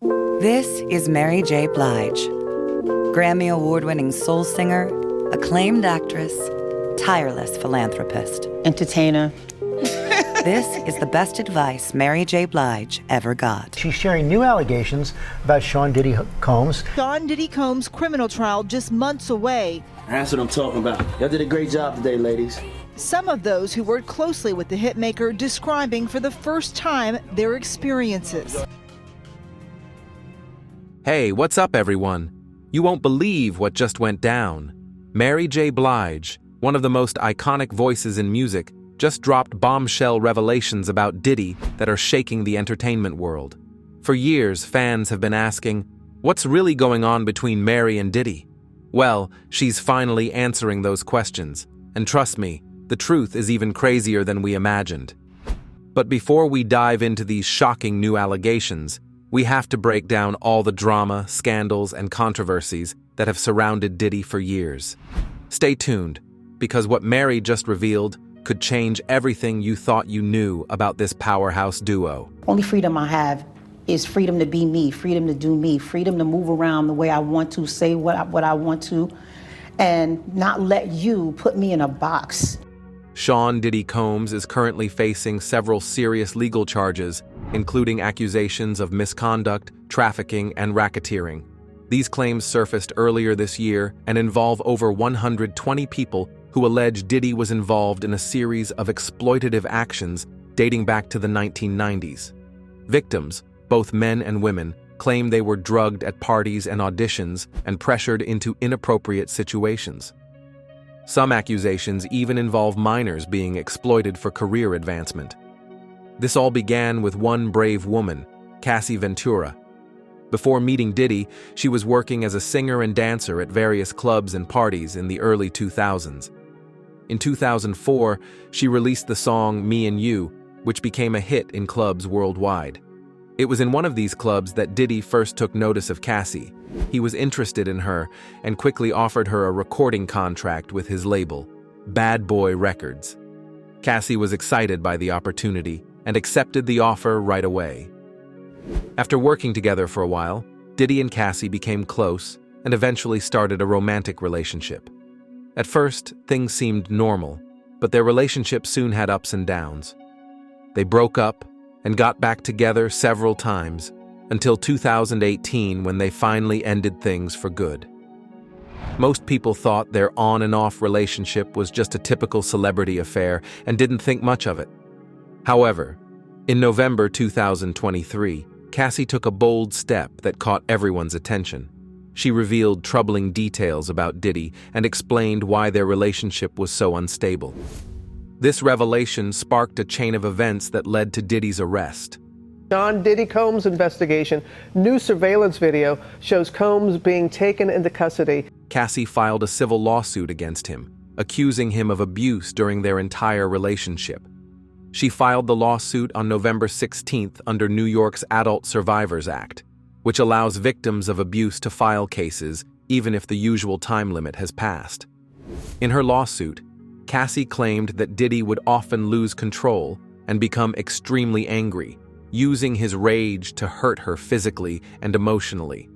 This is Mary J. Blige, Grammy Award-winning soul singer, acclaimed actress, tireless philanthropist. Entertainer. This is the best advice Mary J. Blige ever got. She's sharing new allegations about Sean Diddy Combs. Sean Diddy Combs' criminal trial just months away. That's what I'm talking about. Y'all did a great job today, ladies. Some of those who worked closely with the hitmaker describing for the first time their experiences. Hey, what's up, everyone? You won't believe what just went down. Mary J. Blige, one of the most iconic voices in music, just dropped bombshell revelations about Diddy that are shaking the entertainment world. For years, fans have been asking, what's really going on between Mary and Diddy? Well, she's finally answering those questions. And trust me, the truth is even crazier than we imagined. But before we dive into these shocking new allegations, we have to break down all the drama, scandals, and controversies that have surrounded Diddy for years. Stay tuned, because what Mary just revealed could change everything you thought you knew about this powerhouse duo. Only freedom I have is freedom to be me, freedom to do me, freedom to move around the way I want to, say what I want to, and not let you put me in a box. Sean Diddy Combs is currently facing several serious legal charges, including accusations of misconduct, trafficking, and racketeering. These claims surfaced earlier this year and involve over 120 people who allege Diddy was involved in a series of exploitative actions dating back to the 1990s. Victims, both men and women, claim they were drugged at parties and auditions and pressured into inappropriate situations. Some accusations even involve minors being exploited for career advancement. This all began with one brave woman, Cassie Ventura. Before meeting Diddy, she was working as a singer and dancer at various clubs and parties in the early 2000s. In 2004, she released the song Me and You, which became a hit in clubs worldwide. It was in one of these clubs that Diddy first took notice of Cassie. He was interested in her and quickly offered her a recording contract with his label, Bad Boy Records. Cassie was excited by the opportunity and accepted the offer right away. After working together for a while, Diddy and Cassie became close and eventually started a romantic relationship. At first, things seemed normal, but their relationship soon had ups and downs. They broke up and got back together several times, until 2018 when they finally ended things for good. Most people thought their on and off relationship was just a typical celebrity affair and didn't think much of it. However, in November 2023, Cassie took a bold step that caught everyone's attention. She revealed troubling details about Diddy and explained why their relationship was so unstable. This revelation sparked a chain of events that led to Diddy's arrest. Sean Diddy Combs' investigation, new surveillance video shows Combs being taken into custody. Cassie filed a civil lawsuit against him, accusing him of abuse during their entire relationship. She filed the lawsuit on November 16th under New York's Adult Survivors Act, which allows victims of abuse to file cases even if the usual time limit has passed. In her lawsuit, Cassie claimed that Diddy would often lose control and become extremely angry, using his rage to hurt her physically and emotionally.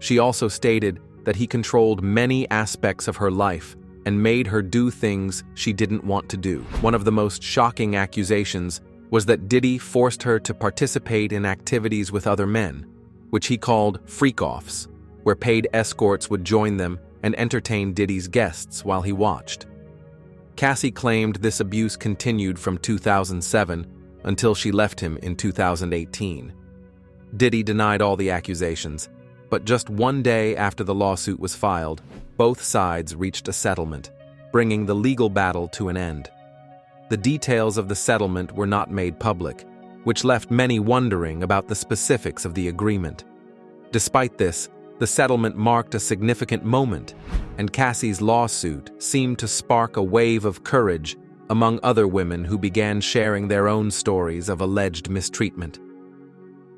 She also stated that he controlled many aspects of her life and made her do things she didn't want to do. One of the most shocking accusations was that Diddy forced her to participate in activities with other men, which he called freak-offs, where paid escorts would join them and entertain Diddy's guests while he watched. Cassie claimed this abuse continued from 2007 until she left him in 2018. Diddy denied all the accusations, but just one day after the lawsuit was filed, both sides reached a settlement, bringing the legal battle to an end. The details of the settlement were not made public, which left many wondering about the specifics of the agreement. Despite this, the settlement marked a significant moment, and Cassie's lawsuit seemed to spark a wave of courage among other women who began sharing their own stories of alleged mistreatment.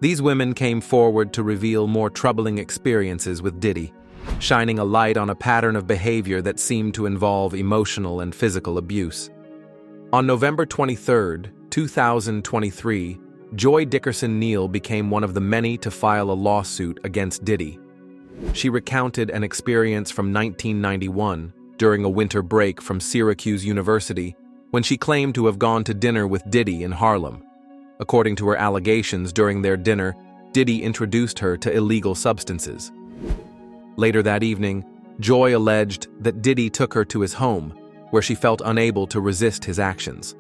These women came forward to reveal more troubling experiences with Diddy, shining a light on a pattern of behavior that seemed to involve emotional and physical abuse. On November 23, 2023, Joy Dickerson Neal became one of the many to file a lawsuit against Diddy. She recounted an experience from 1991 during a winter break from Syracuse University when she claimed to have gone to dinner with Diddy in Harlem. According to her allegations, during their dinner, Diddy introduced her to illegal substances. Later that evening, Joy alleged that Diddy took her to his home, where she felt unable to resist his actions.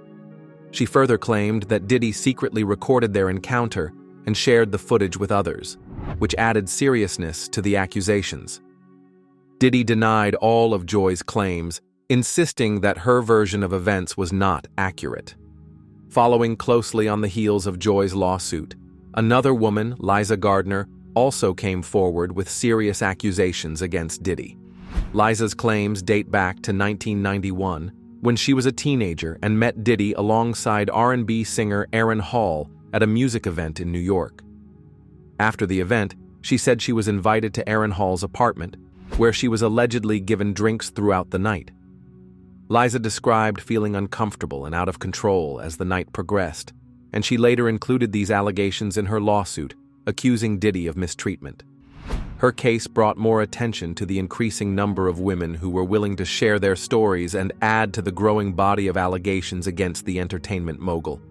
She further claimed that Diddy secretly recorded their encounter and shared the footage with others, which added seriousness to the accusations. Diddy denied all of Joy's claims, insisting that her version of events was not accurate. Following closely on the heels of Joy's lawsuit, another woman, Liza Gardner, also came forward with serious accusations against Diddy. Liza's claims date back to 1991, when she was a teenager and met Diddy alongside R&B singer Aaron Hall at a music event in New York. After the event, she said she was invited to Aaron Hall's apartment, where she was allegedly given drinks throughout the night. Liza described feeling uncomfortable and out of control as the night progressed, and she later included these allegations in her lawsuit, accusing Diddy of mistreatment. Her case brought more attention to the increasing number of women who were willing to share their stories and add to the growing body of allegations against the entertainment mogul.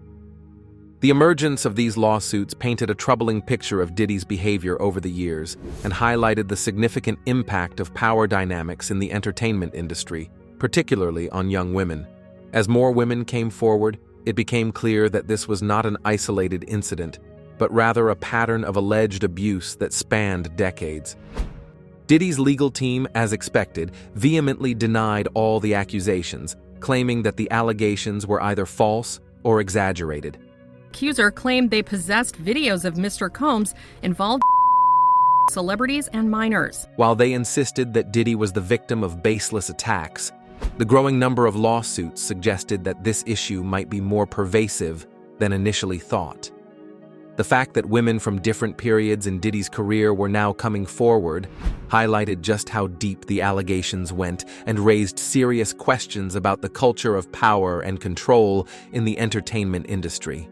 The emergence of these lawsuits painted a troubling picture of Diddy's behavior over the years and highlighted the significant impact of power dynamics in the entertainment industry, particularly on young women. As more women came forward, it became clear that this was not an isolated incident, but rather a pattern of alleged abuse that spanned decades. Diddy's legal team, as expected, vehemently denied all the accusations, claiming that the allegations were either false or exaggerated. Accuser claimed they possessed videos of Mr. Combs involved celebrities and minors. While they insisted that Diddy was the victim of baseless attacks, the growing number of lawsuits suggested that this issue might be more pervasive than initially thought. The fact that women from different periods in Diddy's career were now coming forward highlighted just how deep the allegations went and raised serious questions about the culture of power and control in the entertainment industry.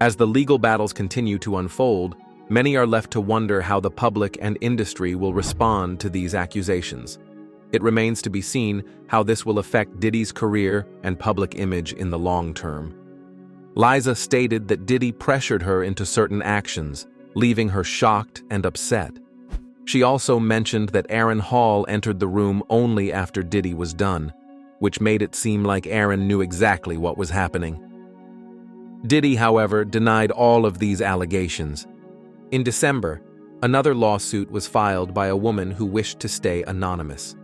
As the legal battles continue to unfold, many are left to wonder how the public and industry will respond to these accusations. It remains to be seen how this will affect Diddy's career and public image in the long term. Liza stated that Diddy pressured her into certain actions, leaving her shocked and upset. She also mentioned that Aaron Hall entered the room only after Diddy was done, which made it seem like Aaron knew exactly what was happening. Diddy, however, denied all of these allegations. In December, another lawsuit was filed by a woman who wished to stay anonymous.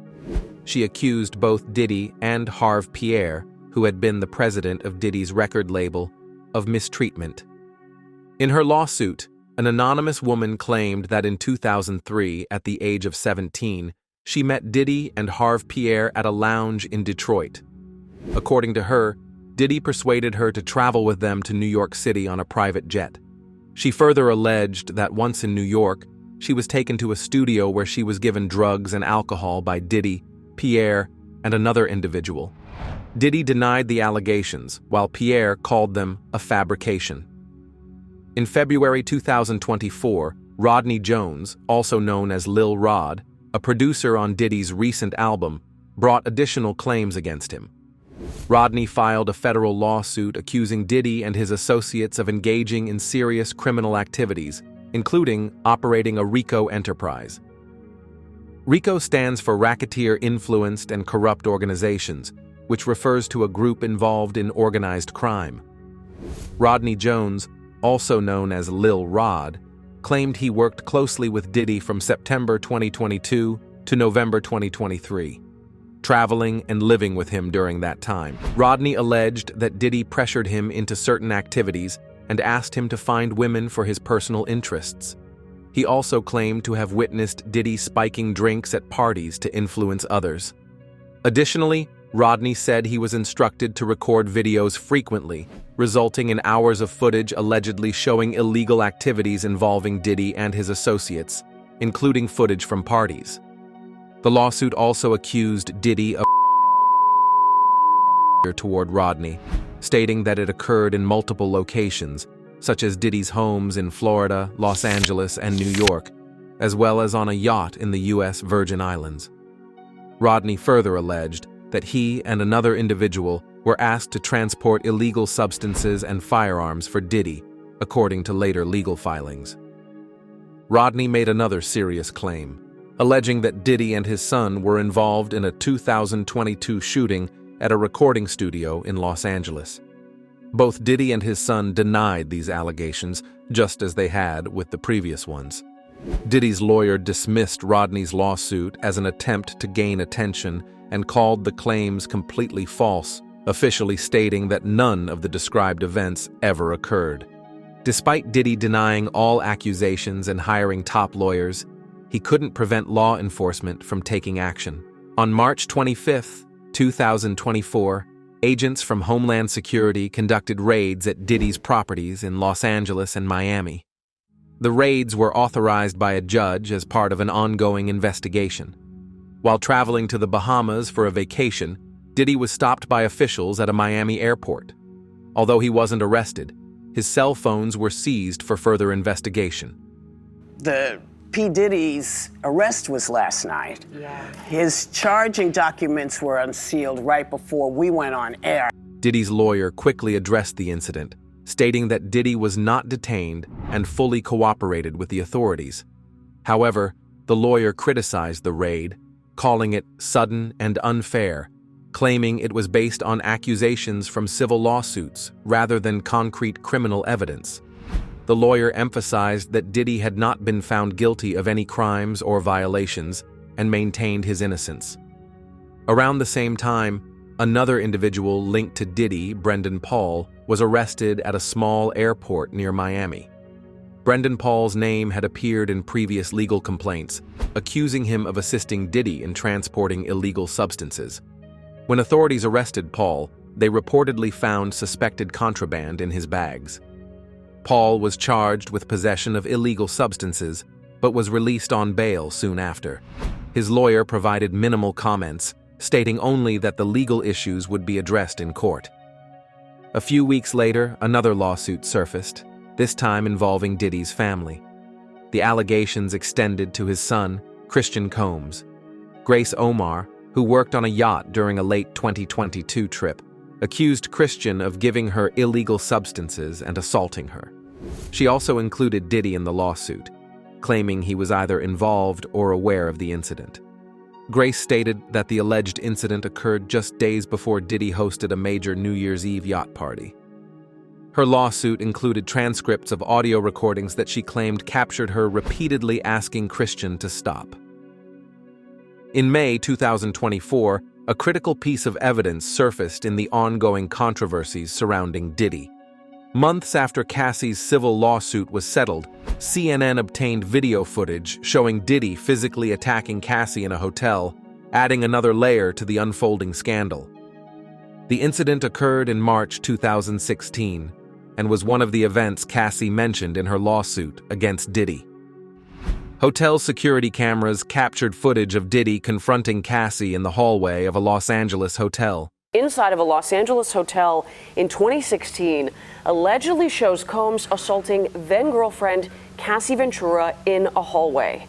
She accused both Diddy and Harve Pierre, who had been the president of Diddy's record label, of mistreatment. In her lawsuit, an anonymous woman claimed that in 2003, at the age of 17, she met Diddy and Harve Pierre at a lounge in Detroit. According to her, Diddy persuaded her to travel with them to New York City on a private jet. She further alleged that once in New York, she was taken to a studio where she was given drugs and alcohol by Diddy, Pierre, and another individual. Diddy denied the allegations, while Pierre called them a fabrication. In February 2024, Rodney Jones, also known as Lil Rod, a producer on Diddy's recent album, brought additional claims against him. Rodney filed a federal lawsuit accusing Diddy and his associates of engaging in serious criminal activities, including operating a RICO enterprise. RICO stands for Racketeer-Influenced and Corrupt Organizations, which refers to a group involved in organized crime. Rodney Jones, also known as Lil Rod, claimed he worked closely with Diddy from September 2022 to November 2023, traveling and living with him during that time. Rodney alleged that Diddy pressured him into certain activities and asked him to find women for his personal interests. He also claimed to have witnessed Diddy spiking drinks at parties to influence others. Additionally, Rodney said he was instructed to record videos frequently, resulting in hours of footage allegedly showing illegal activities involving Diddy and his associates, including footage from parties. The lawsuit also accused Diddy of toward Rodney, stating that it occurred in multiple locations, such as Diddy's homes in Florida, Los Angeles, and New York, as well as on a yacht in the U.S. Virgin Islands. Rodney further alleged that he and another individual were asked to transport illegal substances and firearms for Diddy, according to later legal filings. Rodney made another serious claim, alleging that Diddy and his son were involved in a 2022 shooting at a recording studio in Los Angeles. Both Diddy and his son denied these allegations, just as they had with the previous ones. Diddy's lawyer dismissed Rodney's lawsuit as an attempt to gain attention and called the claims completely false, officially stating that none of the described events ever occurred. Despite Diddy denying all accusations and hiring top lawyers, he couldn't prevent law enforcement from taking action. On March 25, 2024, agents from Homeland Security conducted raids at Diddy's properties in Los Angeles and Miami. The raids were authorized by a judge as part of an ongoing investigation. While traveling to the Bahamas for a vacation, Diddy was stopped by officials at a Miami airport. Although he wasn't arrested, his cell phones were seized for further investigation. The P. Diddy's arrest was last night. Yeah. His charging documents were unsealed right before we went on air. Diddy's lawyer quickly addressed the incident, stating that Diddy was not detained and fully cooperated with the authorities. However, the lawyer criticized the raid, calling it sudden and unfair, claiming it was based on accusations from civil lawsuits rather than concrete criminal evidence. The lawyer emphasized that Diddy had not been found guilty of any crimes or violations and maintained his innocence. Around the same time, another individual linked to Diddy, Brendan Paul, was arrested at a small airport near Miami. Brendan Paul's name had appeared in previous legal complaints, accusing him of assisting Diddy in transporting illegal substances. When authorities arrested Paul, they reportedly found suspected contraband in his bags. Paul was charged with possession of illegal substances, but was released on bail soon after. His lawyer provided minimal comments, stating only that the legal issues would be addressed in court. A few weeks later, another lawsuit surfaced, this time involving Diddy's family. The allegations extended to his son, Christian Combs. Grace Omar, who worked on a yacht during a late 2022 trip, accused Christian of giving her illegal substances and assaulting her. She also included Diddy in the lawsuit, claiming he was either involved or aware of the incident. Grace stated that the alleged incident occurred just days before Diddy hosted a major New Year's Eve yacht party. Her lawsuit included transcripts of audio recordings that she claimed captured her repeatedly asking Christian to stop. In May 2024, a critical piece of evidence surfaced in the ongoing controversies surrounding Diddy. Months after Cassie's civil lawsuit was settled, CNN obtained video footage showing Diddy physically attacking Cassie in a hotel, adding another layer to the unfolding scandal. The incident occurred in March 2016 and was one of the events Cassie mentioned in her lawsuit against Diddy. Hotel security cameras captured footage of Diddy confronting Cassie in the hallway of a Los Angeles hotel. Inside of a Los Angeles hotel in 2016 allegedly shows Combs assaulting then-girlfriend Cassie Ventura in a hallway.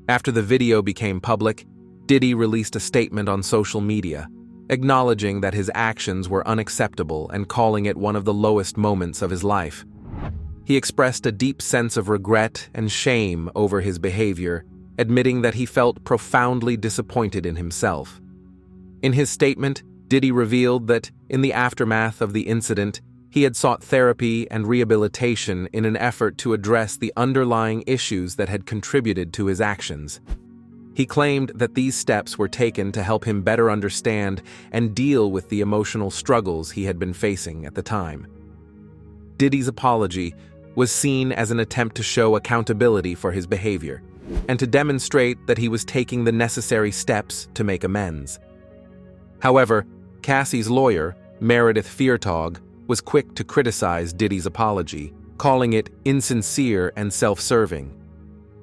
After the video became public, Diddy released a statement on social media, acknowledging that his actions were unacceptable and calling it one of the lowest moments of his life. He expressed a deep sense of regret and shame over his behavior, admitting that he felt profoundly disappointed in himself. In his statement, Diddy revealed that, in the aftermath of the incident, he had sought therapy and rehabilitation in an effort to address the underlying issues that had contributed to his actions. He claimed that these steps were taken to help him better understand and deal with the emotional struggles he had been facing at the time. Diddy's apology was seen as an attempt to show accountability for his behavior and to demonstrate that he was taking the necessary steps to make amends. However, Cassie's lawyer, Meredith Feartog, was quick to criticize Diddy's apology, calling it insincere and self-serving.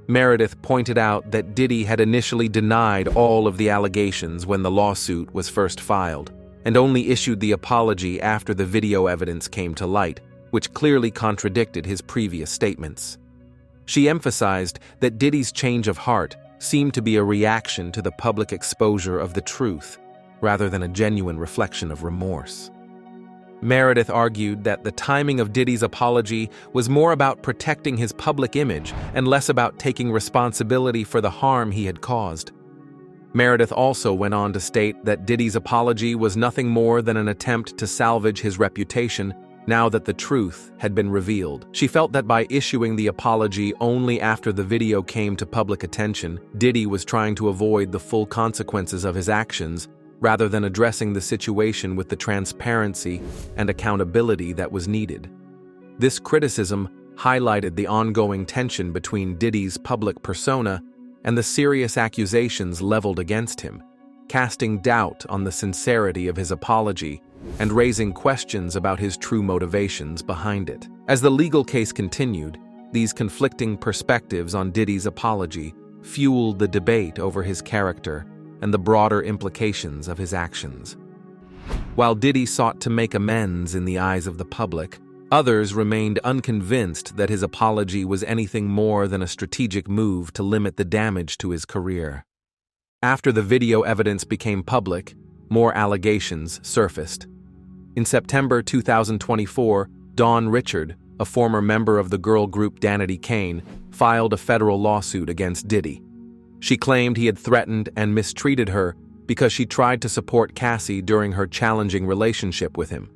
Meredith pointed out that Diddy had initially denied all of the allegations when the lawsuit was first filed, and only issued the apology after the video evidence came to light, which clearly contradicted his previous statements. She emphasized that Diddy's change of heart seemed to be a reaction to the public exposure of the truth, rather than a genuine reflection of remorse. Meredith argued that the timing of Diddy's apology was more about protecting his public image and less about taking responsibility for the harm he had caused. Meredith also went on to state that Diddy's apology was nothing more than an attempt to salvage his reputation now that the truth had been revealed. She felt that by issuing the apology only after the video came to public attention, Diddy was trying to avoid the full consequences of his actions rather than addressing the situation with the transparency and accountability that was needed. This criticism highlighted the ongoing tension between Diddy's public persona and the serious accusations leveled against him, casting doubt on the sincerity of his apology and raising questions about his true motivations behind it. As the legal case continued, these conflicting perspectives on Diddy's apology fueled the debate over his character and the broader implications of his actions. While Diddy sought to make amends in the eyes of the public, others remained unconvinced that his apology was anything more than a strategic move to limit the damage to his career. After the video evidence became public, more allegations surfaced. In September 2024, Dawn Richard, a former member of the girl group Danity Kane, filed a federal lawsuit against Diddy. She claimed he had threatened and mistreated her because she tried to support Cassie during her challenging relationship with him.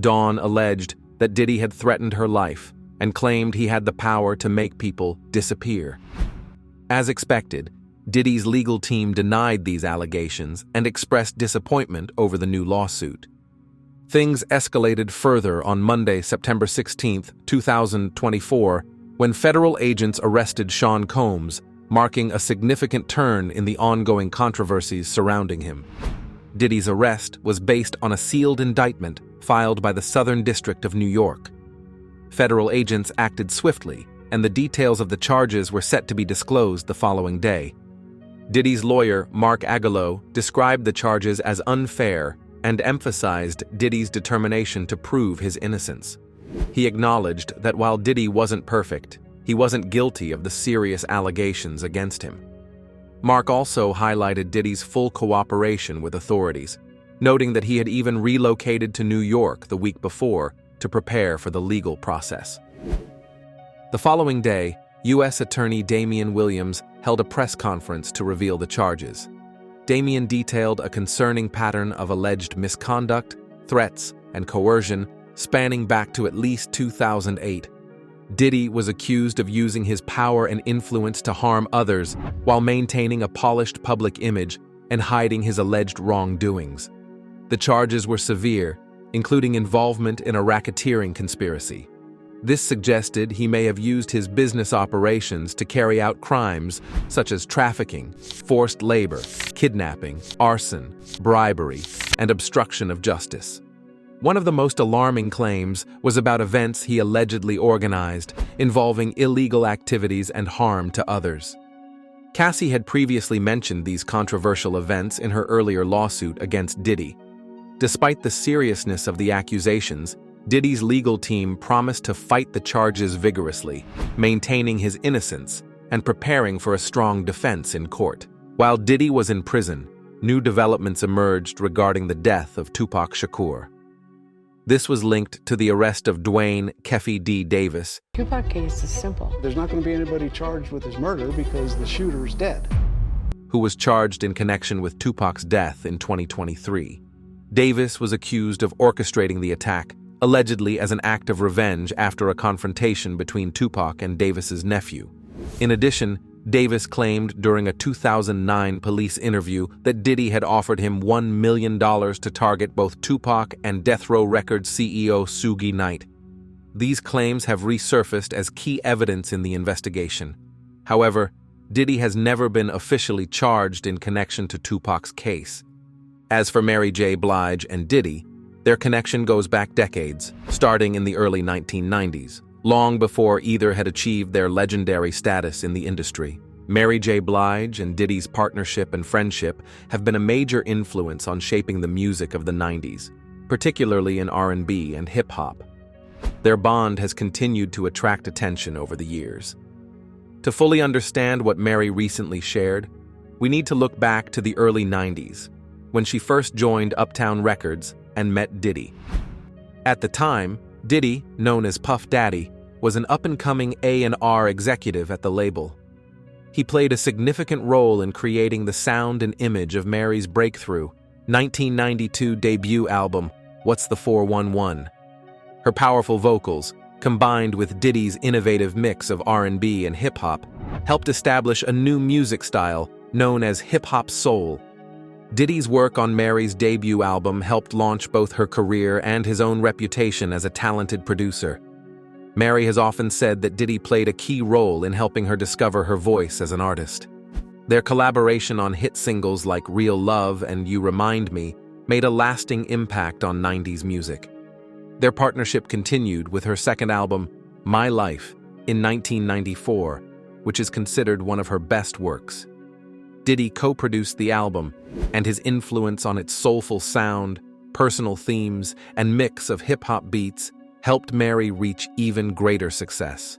Dawn alleged that Diddy had threatened her life and claimed he had the power to make people disappear. As expected, Diddy's legal team denied these allegations and expressed disappointment over the new lawsuit. Things escalated further on Monday, September 16, 2024, when federal agents arrested Sean Combs, marking a significant turn in the ongoing controversies surrounding him. Diddy's arrest was based on a sealed indictment filed by the Southern District of New York. Federal agents acted swiftly, and the details of the charges were set to be disclosed the following day. Diddy's lawyer, Mark Aguilar, described the charges as unfair and emphasized Diddy's determination to prove his innocence. He acknowledged that while Diddy wasn't perfect, he wasn't guilty of the serious allegations against him. Mark also highlighted Diddy's full cooperation with authorities, noting that he had even relocated to New York the week before to prepare for the legal process. The following day, U.S. Attorney Damian Williams held a press conference to reveal the charges. Damian detailed a concerning pattern of alleged misconduct, threats, and coercion spanning back to at least 2008. Diddy was accused of using his power and influence to harm others while maintaining a polished public image and hiding his alleged wrongdoings. The charges were severe, including involvement in a racketeering conspiracy. This suggested he may have used his business operations to carry out crimes such as trafficking, forced labor, kidnapping, arson, bribery, and obstruction of justice. One of the most alarming claims was about events he allegedly organized involving illegal activities and harm to others. Cassie had previously mentioned these controversial events in her earlier lawsuit against Diddy. Despite the seriousness of the accusations, Diddy's legal team promised to fight the charges vigorously, maintaining his innocence and preparing for a strong defense in court. While Diddy was in prison, new developments emerged regarding the death of Tupac Shakur. This was linked to the arrest of Dwayne "Keffy D. Davis. Tupac case is simple. There's not going to be anybody charged with his murder because the shooter's dead. Who was charged in connection with Tupac's death in 2023. Davis was accused of orchestrating the attack, allegedly as an act of revenge after a confrontation between Tupac and Davis's nephew. In addition, Davis claimed during a 2009 police interview that Diddy had offered him $1 million to target both Tupac and Death Row Records CEO Suge Knight. These claims have resurfaced as key evidence in the investigation. However, Diddy has never been officially charged in connection to Tupac's case. As for Mary J. Blige and Diddy, their connection goes back decades, starting in the early 1990s, long before either had achieved their legendary status in the industry. Mary J. Blige and Diddy's partnership and friendship have been a major influence on shaping the music of the 90s, particularly in R&B and hip-hop. Their bond has continued to attract attention over the years. To fully understand what Mary recently shared, we need to look back to the early 90s, when she first joined Uptown Records and met Diddy. At the time, Diddy, known as Puff Daddy, was an up-and-coming A&R executive at the label. He played a significant role in creating the sound and image of Mary's breakthrough 1992 debut album, What's the 411. Her powerful vocals, combined with Diddy's innovative mix of R&B and hip-hop, helped establish a new music style known as hip-hop soul. Diddy's work on Mary's debut album helped launch both her career and his own reputation as a talented producer. Mary has often said that Diddy played a key role in helping her discover her voice as an artist. Their collaboration on hit singles like Real Love and You Remind Me made a lasting impact on 90s music. Their partnership continued with her second album, My Life, in 1994, which is considered one of her best works. Diddy co-produced the album, and his influence on its soulful sound, personal themes, and mix of hip-hop beats helped Mary reach even greater success.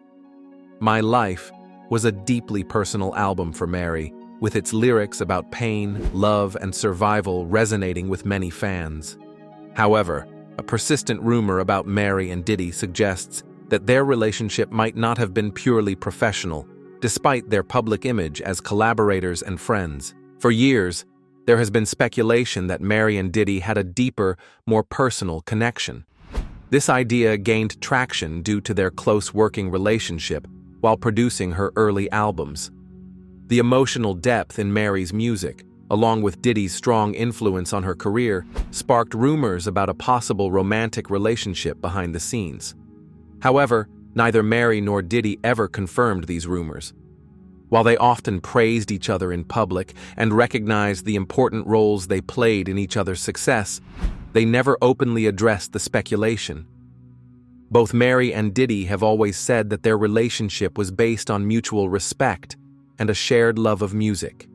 My Life was a deeply personal album for Mary, with its lyrics about pain, love, and survival resonating with many fans. However, a persistent rumor about Mary and Diddy suggests that their relationship might not have been purely professional, despite their public image as collaborators and friends. For years, there has been speculation that Mary and Diddy had a deeper, more personal connection. This idea gained traction due to their close working relationship while producing her early albums. The emotional depth in Mary's music, along with Diddy's strong influence on her career, sparked rumors about a possible romantic relationship behind the scenes. However, neither Mary nor Diddy ever confirmed these rumors. While they often praised each other in public and recognized the important roles they played in each other's success, they never openly addressed the speculation. Both Mary and Diddy have always said that their relationship was based on mutual respect and a shared love of music.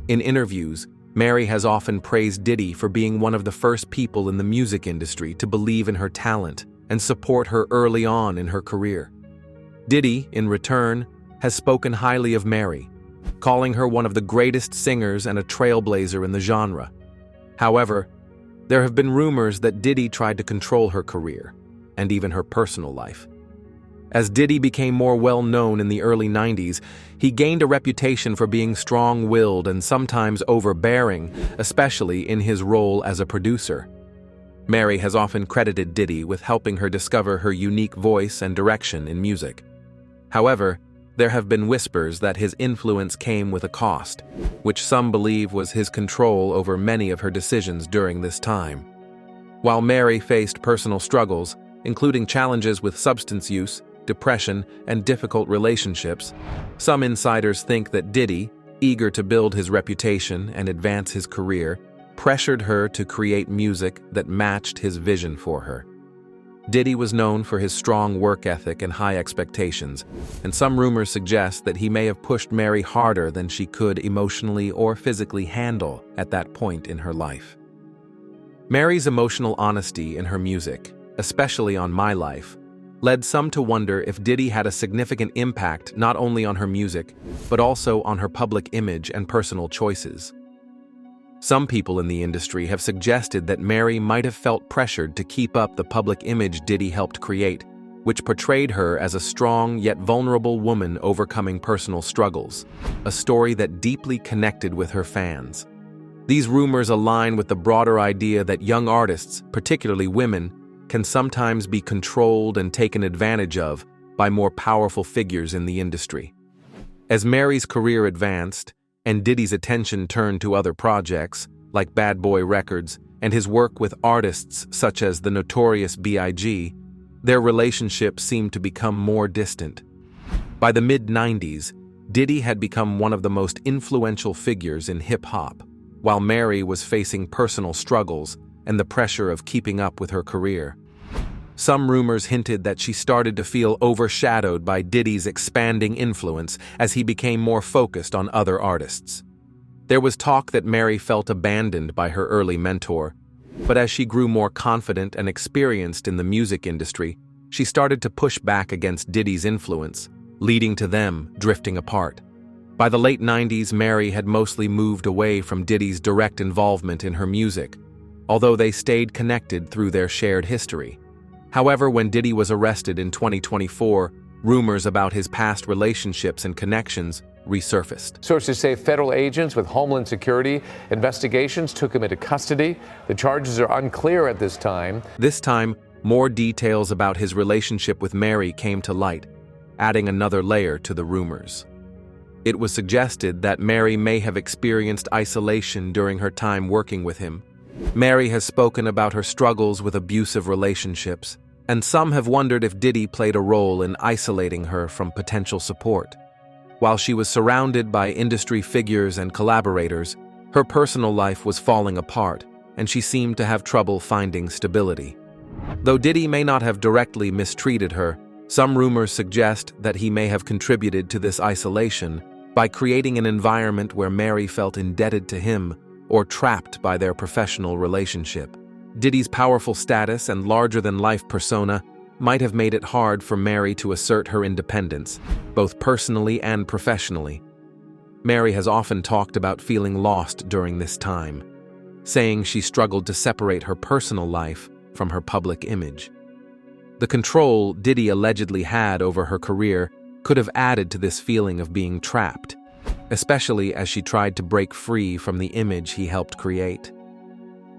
In interviews, Mary has often praised Diddy for being one of the first people in the music industry to believe in her talent and support her early on in her career. Diddy, in return, has spoken highly of Mary, calling her one of the greatest singers and a trailblazer in the genre. However, there have been rumors that Diddy tried to control her career, and even her personal life. As Diddy became more well-known in the early 90s, he gained a reputation for being strong-willed and sometimes overbearing, especially in his role as a producer. Mary has often credited Diddy with helping her discover her unique voice and direction in music. However, there have been whispers that his influence came with a cost, which some believe was his control over many of her decisions during this time. While Mary faced personal struggles, including challenges with substance use, depression, and difficult relationships, some insiders think that Diddy, eager to build his reputation and advance his career, pressured her to create music that matched his vision for her. Diddy was known for his strong work ethic and high expectations, and some rumors suggest that he may have pushed Mary harder than she could emotionally or physically handle at that point in her life. Mary's emotional honesty in her music, especially on My Life, led some to wonder if Diddy had a significant impact not only on her music, but also on her public image and personal choices. Some people in the industry have suggested that Mary might have felt pressured to keep up the public image Diddy helped create, which portrayed her as a strong yet vulnerable woman overcoming personal struggles, a story that deeply connected with her fans. These rumors align with the broader idea that young artists, particularly women, can sometimes be controlled and taken advantage of by more powerful figures in the industry. As Mary's career advanced, and Diddy's attention turned to other projects, like Bad Boy Records, and his work with artists such as the notorious Blige, their relationship seemed to become more distant. By the mid-90s, Diddy had become one of the most influential figures in hip-hop, while Mary was facing personal struggles and the pressure of keeping up with her career. Some rumors hinted that she started to feel overshadowed by Diddy's expanding influence as he became more focused on other artists. There was talk that Mary felt abandoned by her early mentor, but as she grew more confident and experienced in the music industry, she started to push back against Diddy's influence, leading to them drifting apart. By the late 90s, Mary had mostly moved away from Diddy's direct involvement in her music, although they stayed connected through their shared history. However, when Diddy was arrested in 2024, rumors about his past relationships and connections resurfaced. Sources say federal agents with Homeland Security investigations took him into custody. The charges are unclear at this time. This time, more details about his relationship with Mary came to light, adding another layer to the rumors. It was suggested that Mary may have experienced isolation during her time working with him. Mary has spoken about her struggles with abusive relationships, and some have wondered if Diddy played a role in isolating her from potential support. While she was surrounded by industry figures and collaborators, her personal life was falling apart, and she seemed to have trouble finding stability. Though Diddy may not have directly mistreated her, some rumors suggest that he may have contributed to this isolation by creating an environment where Mary felt indebted to him or trapped by their professional relationship. Diddy's powerful status and larger-than-life persona might have made it hard for Mary to assert her independence, both personally and professionally. Mary has often talked about feeling lost during this time, saying she struggled to separate her personal life from her public image. The control Diddy allegedly had over her career could have added to this feeling of being trapped, especially as she tried to break free from the image he helped create.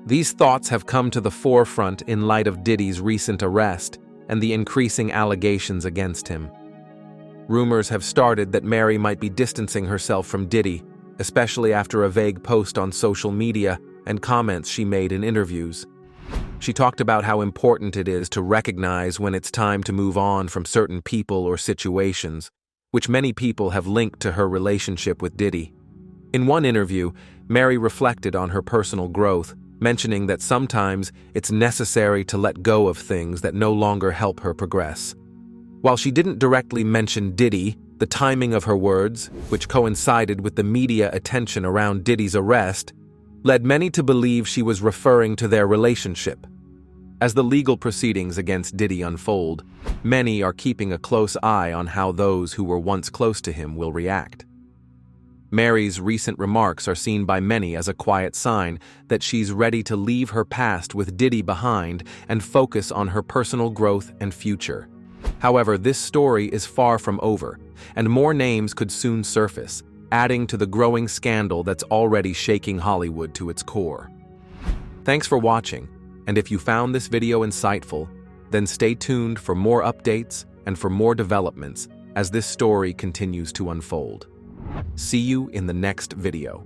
These thoughts have come to the forefront in light of Diddy's recent arrest and the increasing allegations against him. Rumors have started that Mary might be distancing herself from Diddy, especially after a vague post on social media and comments she made in interviews. She talked about how important it is to recognize when it's time to move on from certain people or situations, which many people have linked to her relationship with Diddy. In one interview, Mary reflected on her personal growth, mentioning that sometimes it's necessary to let go of things that no longer help her progress. While she didn't directly mention Diddy, the timing of her words, which coincided with the media attention around Diddy's arrest, led many to believe she was referring to their relationship. As the legal proceedings against Diddy unfold, many are keeping a close eye on how those who were once close to him will react. Mary's recent remarks are seen by many as a quiet sign that she's ready to leave her past with Diddy behind and focus on her personal growth and future. However, this story is far from over, and more names could soon surface, adding to the growing scandal that's already shaking Hollywood to its core. Thanks for watching, and if you found this video insightful, then stay tuned for more updates and for more developments as this story continues to unfold. See you in the next video.